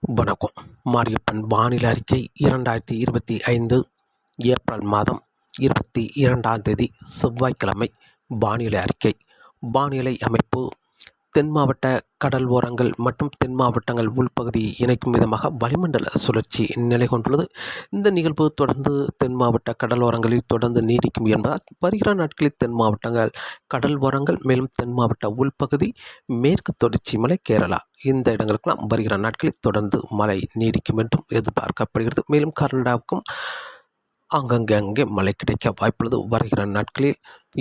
வணக்கம். மாரியப்பன் வானிலை அறிக்கை 2025 ஏப்ரல் மாதம் 22ஆம் தேதி செவ்வாய்க்கிழமை. வானிலை அறிக்கை. வானிலை அமைப்பு: தென் மாவட்ட கடல் ஓரங்கள் மற்றும் தென் மாவட்டங்கள் உள்பகுதியை இணைக்கும் விதமாக வளிமண்டல சுழற்சி நிலை கொண்டுள்ளது. இந்த நிகழ்வு தொடர்ந்து தென் மாவட்ட கடல் ஓரங்களில் தொடர்ந்து நீடிக்கும் என்பதால் வருகிற நாட்களில் தென் மாவட்டங்கள் கடல் ஓரங்கள் மேலும் தென் மாவட்ட உள்பகுதி, மேற்கு தொடர்ச்சி மலை, கேரளா இந்த இடங்களுக்கெல்லாம் வருகிற நாட்களில் தொடர்ந்து மழை நீடிக்கும் என்றும் எதிர்பார்க்கப்படுகிறது. மேலும் கர்நாடகாவுக்கும் அங்கே மழை கிடைக்க வாய்ப்புள்ளது. வருகிற நாட்களில்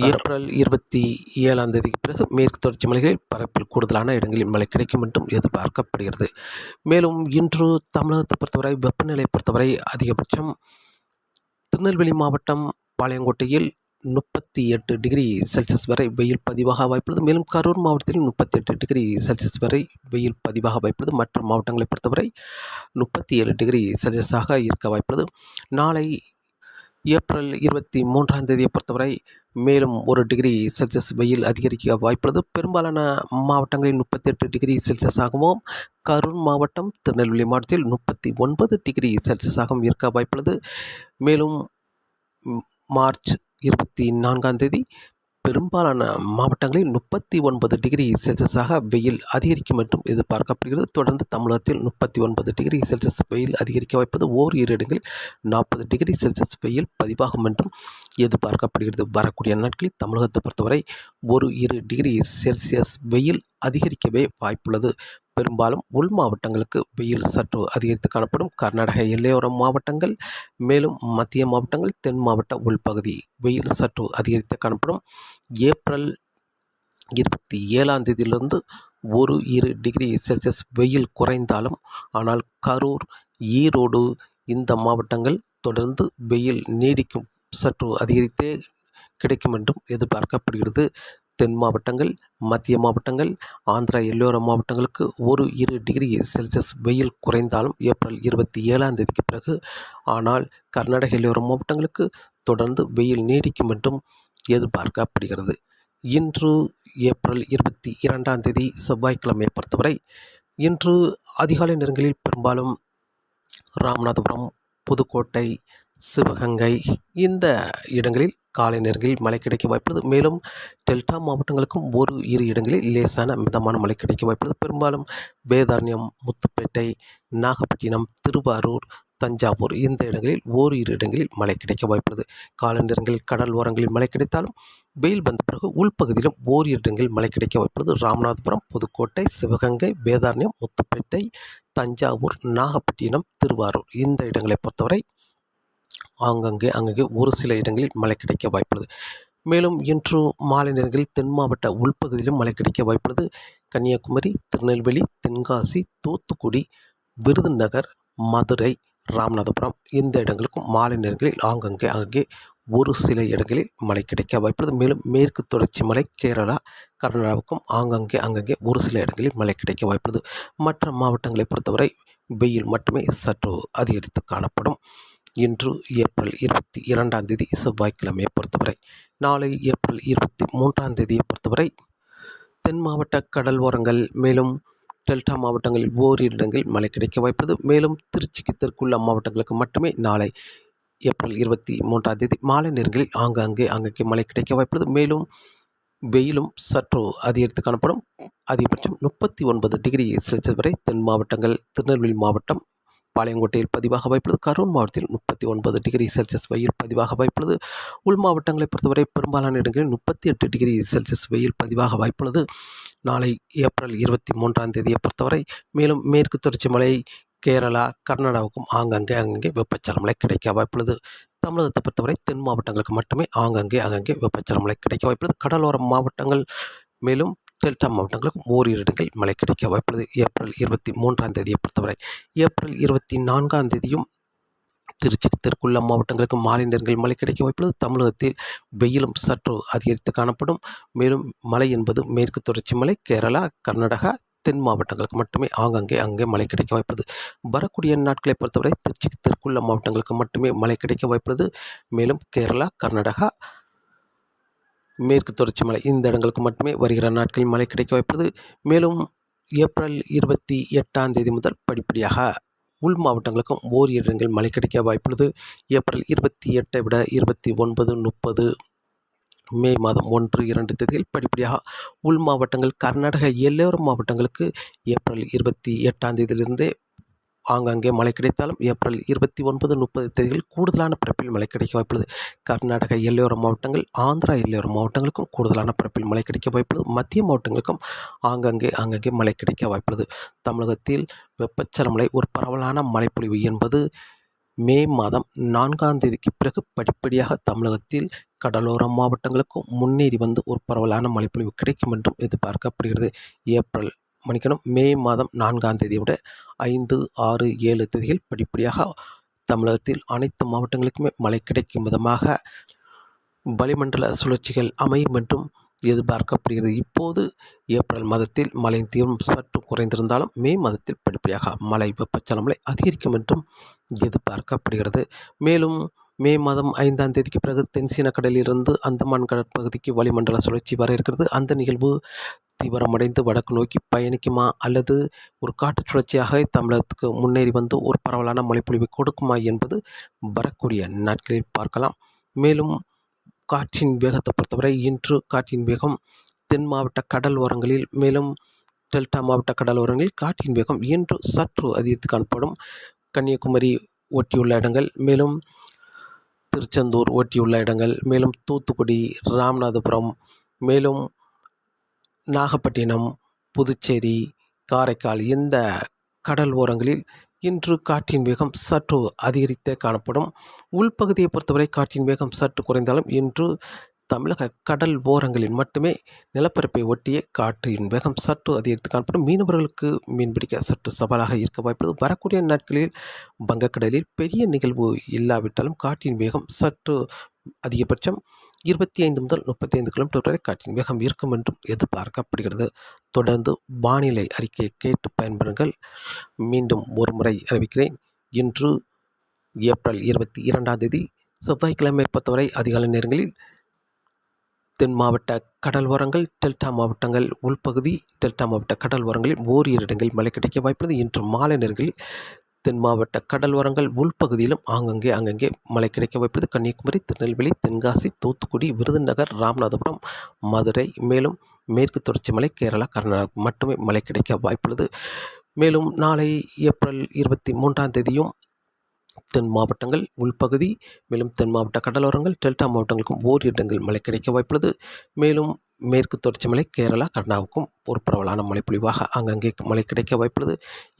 ஏப்ரல் 27ஆம் தேதிக்கு பிறகு மேற்கு தொடர்ச்சி மலைகளில் பரப்பில் கூடுதலான இடங்களில் மழை கிடைக்கும் என்றும் எதிர்பார்க்கப்படுகிறது. மேலும் இன்று தமிழகத்தை பொறுத்தவரை வெப்பநிலை பொறுத்தவரை அதிகபட்சம் திருநெல்வேலி மாவட்டம் பாளையங்கோட்டையில் 38 டிகிரி செல்சியஸ் வரை வெயில் பதிவாக வாய்ப்புள்ளது. மேலும் கரூர் மாவட்டத்தில் 38 டிகிரி செல்சியஸ் வரை வெயில் பதிவாக வாய்ப்புள்ளது. மற்ற மாவட்டங்களை பொறுத்தவரை 37 டிகிரி செல்சியஸாக இருக்க வாய்ப்புள்ளது. நாளை ஏப்ரல் 23ஆம் தேதியை பொறுத்தவரை மேலும் 1 டிகிரி செல்சியஸ் வெயில் அதிகரிக்க வாய்ப்புள்ளது. பெரும்பாலான மாவட்டங்களில் 38 டிகிரி செல்சியஸாகவும், கரூர் மாவட்டம், திருநெல்வேலி மாவட்டத்தில் 39 டிகிரி செல்சியஸாகவும் இருக்க வாய்ப்புள்ளது. மேலும் மார்ச் 24ஆம் தேதி பெரும்பாலான மாவட்டங்களில் 39 டிகிரி செல்சியஸாக வெயில் அதிகரிக்கும் என்றும் எதிர்பார்க்கப்படுகிறது. தொடர்ந்து தமிழகத்தில் 39 டிகிரி செல்சியஸ் வெயில் அதிகரிக்க வாய்ப்பது. ஓரிரு இடங்களில் 40 டிகிரி செல்சியஸ் வெயில் பதிவாகும் என்றும் எதிர்பார்க்கப்படுகிறது. வரக்கூடிய நாட்களில் தமிழகத்தை பொறுத்தவரை 1-2 டிகிரி செல்சியஸ் வெயில் அதிகரிக்கவே வாய்ப்புள்ளது. பெரும்பாலும் உள் மாவட்டங்களுக்கு வெயில் சற்று அதிகரித்து காணப்படும். கர்நாடக எல்லையோர மாவட்டங்கள் மேலும் மத்திய மாவட்டங்கள், தென் மாவட்ட உள்பகுதி வெயில் சற்று அதிகரித்து காணப்படும். ஏப்ரல் 27ஆம் தேதியிலிருந்து 1-2 டிகிரி செல்சியஸ் வெயில் குறைந்தாலும், ஆனால் கரூர், ஈரோடு இந்த மாவட்டங்கள் தொடர்ந்து வெயில் நீடிக்கும், சற்று அதிகரித்தே கிடைக்கும் என்றும் எதிர்பார்க்கப்படுகிறது. தென் மாவட்டங்கள், மத்திய மாவட்டங்கள், ஆந்திரா எல்லையோர மாவட்டங்களுக்கு 1-2 டிகிரி செல்சியஸ் வெயில் குறைந்தாலும் ஏப்ரல் 27ஆம் தேதிக்கு பிறகு, ஆனால் கர்நாடக எல்லையோர மாவட்டங்களுக்கு தொடர்ந்து வெயில் நீடிக்கும் என்றும் எதிர்பார்க்கப்படுகிறது. இன்று ஏப்ரல் 22ஆம் தேதி செவ்வாய்க்கிழமையை பொறுத்தவரை இன்று அதிகாலை நேரங்களில் பெரும்பாலும் ராமநாதபுரம், புதுக்கோட்டை, சிவகங்கை இந்த இடங்களில் காலை நேரங்களில் மழை கிடைக்க வாய்ப்புள்ளது. மேலும் டெல்டா மாவட்டங்களுக்கும் 1-2 இடங்களில் லேசான மிதமான மழை கிடைக்க வாய்ப்புள்ளது. பெரும்பாலும் வேதாரண்யம், முத்துப்பேட்டை, நாகப்பட்டினம், திருவாரூர், தஞ்சாவூர் இந்த இடங்களில் 1-2 இடங்களில் மழை கிடைக்க வாய்ப்புள்ளது. காலை நேரங்களில் கடல் ஓரங்களில் மழை கிடைத்தாலும் வெயில் வந்த பிறகு உள்பகுதியிலும் 1-2 இடங்களில் மழை கிடைக்க வாய்ப்புள்ளது. ராமநாதபுரம், புதுக்கோட்டை, சிவகங்கை, வேதாரண்யம், முத்துப்பேட்டை, தஞ்சாவூர், நாகப்பட்டினம், திருவாரூர் இந்த இடங்களை பொறுத்தவரை அங்கங்கே ஒரு சில இடங்களில் மழை கிடைக்க வாய்ப்புள்ளது. மேலும் இன்று மாலை நேரங்களில் தென் மாவட்ட உள்பகுதியிலும் மழை கிடைக்க வாய்ப்புள்ளது. கன்னியாகுமரி, திருநெல்வேலி, தென்காசி, தூத்துக்குடி, விருதுநகர், மதுரை, ராமநாதபுரம் இந்த இடங்களுக்கும் மாலை நேரங்களில் அங்கே ஒரு சில இடங்களில் மழை கிடைக்க வாய்ப்புள்ளது. மேலும் மேற்கு தொடர்ச்சி மலை, கேரளா, கர்நாடகாவுக்கும் அங்கங்கே ஒரு சில இடங்களில் மழை கிடைக்க வாய்ப்புள்ளது. மற்ற மாவட்டங்களை பொறுத்தவரை வெயில் மட்டுமே சற்று அதிகரித்து காணப்படும். இன்று ஏப்ரல் 22ஆம் தேதி செவ்வாய்க்கிழமையை பொறுத்தவரை. நாளை ஏப்ரல் 23ஆம் தேதியை பொறுத்தவரை தென் மாவட்ட கடல் ஓரங்கள் மேலும் டெல்டா மாவட்டங்களில் ஓரிரு இடங்களில் மழை கிடைக்க வாய்ப்புள்ளது. மேலும் திருச்சிக்கு தெற்குள்ள மாவட்டங்களுக்கு மட்டுமே நாளை ஏப்ரல் 23ஆம் தேதி மாலை நேரங்களில் அங்கங்கே மழை கிடைக்க வாய்ப்புள்ளது. மேலும் வெயிலும் சற்று அதிகரித்து காணப்படும். அதிகபட்சம் 39 டிகிரி செல்சியஸ் வரை தென் மாவட்டங்கள், திருநெல்வேலி மாவட்டம், பாளையங்கோட்டையில் பதிவாக வாய்ப்புள்ளது. கரூர் மாவட்டத்தில் 39 டிகிரி செல்சியஸ் வெயில் பதிவாக வாய்ப்புள்ளது. உள் மாவட்டங்களை பொறுத்தவரை பெரும்பாலான இடங்களில் 38 டிகிரி செல்சியஸ் வெயில் பதிவாக வாய்ப்புள்ளது. நாளை ஏப்ரல் 23ஆம் தேதியை பொறுத்தவரை மேலும் மேற்கு தொடர்ச்சி மலை, கேரளா, கர்நாடகாவுக்கும் அங்கங்கே வெப்பச்சலன மழை கிடைக்க வாய்ப்புள்ளது. தமிழகத்தை பொறுத்தவரை தென் மாவட்டங்களுக்கு மட்டுமே அங்கங்கே வெப்பச்சலன மழை கிடைக்க வாய்ப்புள்ளது. கடலோர மாவட்டங்கள் மேலும் டெல்டா மாவட்டங்களுக்கும் ஓரிரு இடங்களில் மழை கிடைக்க வாய்ப்புள்ளது. ஏப்ரல் 23ஆம் தேதியை பொறுத்தவரை. ஏப்ரல் 24ஆம் தேதியும் திருச்சிக்கு தெற்குள்ள மாவட்டங்களுக்கு மாலை நேரங்களில் மழை கிடைக்க வாய்ப்புள்ளது. தமிழகத்தில் வெயிலும் சற்று அதிகரித்து காணப்படும். மேலும் மழை என்பது மேற்கு தொடர்ச்சி மலை, கேரளா, கர்நாடகா, தென் மாவட்டங்களுக்கு மட்டுமே அங்கே மழை கிடைக்க வாய்ப்புள்ளது. வரக்கூடிய நாட்களை பொறுத்தவரை திருச்சிக்கு தெற்குள்ள மாவட்டங்களுக்கு மட்டுமே மழை கிடைக்க வாய்ப்புள்ளது. மேலும் கேரளா, கர்நாடகா, மேற்கு தொடர்ச்சி மலை இந்த இடங்களுக்கு மட்டுமே வருகிற நாட்களில் மழை கிடைக்க வாய்ப்புள்ளது. மேலும் ஏப்ரல் 28ஆம் தேதி முதல் படிப்படியாக உள் மாவட்டங்களுக்கும் ஓரிரு இடங்கள் மழை கிடைக்க வாய்ப்புள்ளது. ஏப்ரல் 28ஐ விட 29, 30, மே மாதம் 1, 2 தேதியில் படிப்படியாக உள் மாவட்டங்கள் கர்நாடக எல்லையோர மாவட்டங்களுக்கு ஏப்ரல் 28ஆம் தேதியிலிருந்தே ஆங்காங்கே மழை கிடைத்தாலும் ஏப்ரல் 29, 30 தேதிகளில் கூடுதலான பரப்பில் மழை கிடைக்க வாய்ப்புள்ளது. கர்நாடக எல்லையோர மாவட்டங்கள், ஆந்திரா எல்லையோர மாவட்டங்களுக்கும் கூடுதலான பரப்பில் மழை கிடைக்க வாய்ப்புள்ளது. மத்திய மாவட்டங்களுக்கும் ஆங்காங்கே மழை கிடைக்க வாய்ப்புள்ளது. தமிழகத்தில் வெப்பச்சலமழை ஒரு பரவலான மழைப்பொழிவு என்பது மே மாதம் 4ஆம் தேதிக்கு பிறகு படிப்படியாக தமிழகத்தில் கடலோர மாவட்டங்களுக்கும் முன்னேறி வந்து ஒரு பரவலான மழைப்பொழிவு கிடைக்கும் என்றும் எதிர்பார்க்கப்படுகிறது. மே மாதம் 4ஆம் தேதியை விட 5, 6, 7 தேதிகள் படிப்படியாக தமிழகத்தில் அனைத்து மாவட்டங்களுக்குமே மழை கிடைக்கும் விதமாக வளிமண்டல சுழற்சிகள் அமையும் என்றும் எதிர்பார்க்கப்படுகிறது. இப்போது ஏப்ரல் மாதத்தில் மழையின் தீவிரம் சற்று குறைந்திருந்தாலும் மே மாதத்தில் படிப்படியாக மழை வெப்பச்சலமழை அதிகரிக்கும் என்றும் எதிர்பார்க்கப்படுகிறது. மேலும் மே மாதம் 5ஆம் தேதிக்கு பிறகு தென்சீன கடலிலிருந்து அந்தமான் கடற்பகுதிக்கு வளிமண்டல சுழற்சி வர இருக்கிறது. அந்த நிகழ்வு தீவிரமடைந்து வடக்கு நோக்கி பயணிக்குமா அல்லது ஒரு காற்று சுழற்சியாக தமிழகத்துக்கு முன்னேறி வந்து ஒரு பரவலான மழைப்பொழிவை கொடுக்குமா என்பது வரக்கூடிய நாட்களில் பார்க்கலாம். மேலும் காற்றின் வேகத்தை பொறுத்தவரை இன்று காற்றின் வேகம் தென் மாவட்ட கடல் ஓரங்களில், மேலும் டெல்டா மாவட்ட கடல் ஓரங்களில் காற்றின் வேகம் இன்று சற்று அதிகரித்து காணப்படும். கன்னியாகுமரி ஒட்டியுள்ள இடங்கள், மேலும் திருச்செந்தூர் ஒட்டியுள்ள இடங்கள், மேலும் தூத்துக்குடி, ராமநாதபுரம், மேலும் நாகப்பட்டினம், புதுச்சேரி, காரைக்கால் இந்த கடல் ஓரங்களில் இன்று காற்றின் வேகம் சற்று அதிகரித்தே காணப்படும். உள்பகுதியை பொறுத்தவரை காற்றின் வேகம் சற்று குறைந்தாலும் இன்று தமிழக கடல் ஓரங்களில் மட்டுமே நிலப்பரப்பை ஒட்டிய காற்றின் வேகம் சற்று அதிகரித்து காணப்படும். மீனவர்களுக்கு மீன்பிடிக்க சற்று சவாலாக இருக்க வாய்ப்புள்ளது. வரக்கூடிய நாட்களில் வங்கக்கடலில் பெரிய நிகழ்வு இல்லாவிட்டாலும் காற்றின் வேகம் சற்று அதிகபட்சம் 25 முதல் 35 கிலோமீட்டர் வரை காற்றின் வேகம் இருக்கும் என்றும் எதிர்பார்க்கப்படுகிறது. தொடர்ந்து வானிலை அறிக்கையை கேட்டு பயன்பெறுங்கள். மீண்டும் ஒரு முறை அறிவிக்கிறேன். இன்று ஏப்ரல் 22ஆம் தேதி செவ்வாய்க்கிழமை பொறுத்தவரை அதிகாலை நேரங்களில் தென் மாவட்ட கடல் ஓரங்கள், டெல்டா மாவட்டங்கள் உள்பகுதி, டெல்டா மாவட்ட கடல் ஓரங்களில் ஓரிரு இடங்களில் மழை கிடைக்க வாய்ப்புள்ளது. இன்று மாலை நேரங்களில் தென் மாவட்ட கடல் ஓரங்கள் உள்பகுதியிலும் ஆங்கங்கே மழை கிடைக்க வாய்ப்புள்ளது. கன்னியாகுமரி, திருநெல்வேலி, தென்காசி, தூத்துக்குடி, விருதுநகர், ராமநாதபுரம், மதுரை, மேலும் மேற்கு தொடர்ச்சி மலை, கேரளா, கர்நாடகா மட்டுமே மழை கிடைக்க வாய்ப்புள்ளது. மேலும் நாளை ஏப்ரல் 23ஆம் தேதியும் தென் மாவட்டங்கள் உள்பகுதி, மேலும் தென் மாவட்ட கடலோரங்கள், டெல்டா மாவட்டங்களுக்கும் ஓரிரு இடங்கள் மழை கிடைக்க வாய்ப்புள்ளது. மேலும் மேற்கு தொடர்ச்சி மலை, கேரளா, கர்நாடகாவுக்கும் ஒரு பரவலான மழைப்பொழிவாக அங்கங்கே மழை கிடைக்க வாய்ப்புள்ளது.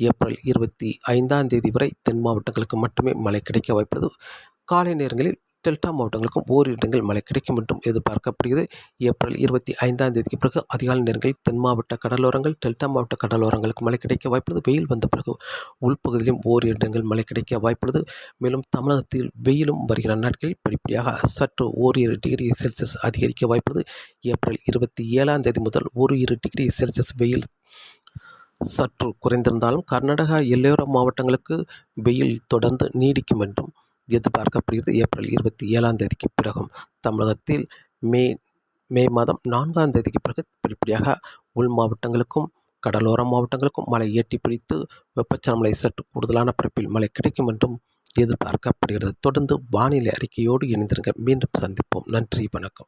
ஏப்ரல் 25ஆம் தேதி வரை தென் மாவட்டங்களுக்கு மட்டுமே மழை கிடைக்க வாய்ப்புள்ளது. காலை நேரங்களில் டெல்டா மாவட்டங்களுக்கும் ஓரிரு இடங்கள் மழை கிடைக்கும் என்றும் எதிர்பார்க்கப்படுகிறது. ஏப்ரல் 25ஆம் தேதிக்கு பிறகு அதிகாலை நேரங்களில் தென் மாவட்ட கடலோரங்கள், டெல்டா மாவட்ட கடலோரங்களுக்கு மழை கிடைக்க வாய்ப்புள்ளது. வெயில் வந்த பிறகு உள்பகுதியிலும் ஓரிரு இடங்கள் மழை கிடைக்க வாய்ப்புள்ளது. மேலும் தமிழகத்தில் வெயிலும் வருகிற நாட்களில் படிப்படியாக சற்று ஓரிரு டிகிரி செல்சியஸ் அதிகரிக்க வாய்ப்புள்ளது. ஏப்ரல் 27ஆம் தேதி முதல் ஓரிரு டிகிரி செல்சியஸ் வெயில் சற்று குறைந்திருந்தாலும் கர்நாடகா எல்லையோர மாவட்டங்களுக்கு வெயில் தொடர்ந்து நீடிக்கும் என்றும் எதிர்பார்க்கப்படுகிறது. ஏப்ரல் 27ஆம் தேதிக்கு பிறகும் தமிழகத்தில் மே மாதம் 4ஆம் தேதிக்கு பிறகு படிப்படியாக உள் மாவட்டங்களுக்கும் கடலோர மாவட்டங்களுக்கும் மழை எட்டி பிடித்து வெப்பச்சலமழை சற்று கூடுதலான பரப்பில் மழை கிடைக்கும் என்றும் எதிர்பார்க்கப்படுகிறது. தொடர்ந்து வானிலை அறிக்கையோடு இணைந்திருங்க. மீண்டும் சந்திப்போம். நன்றி, வணக்கம்.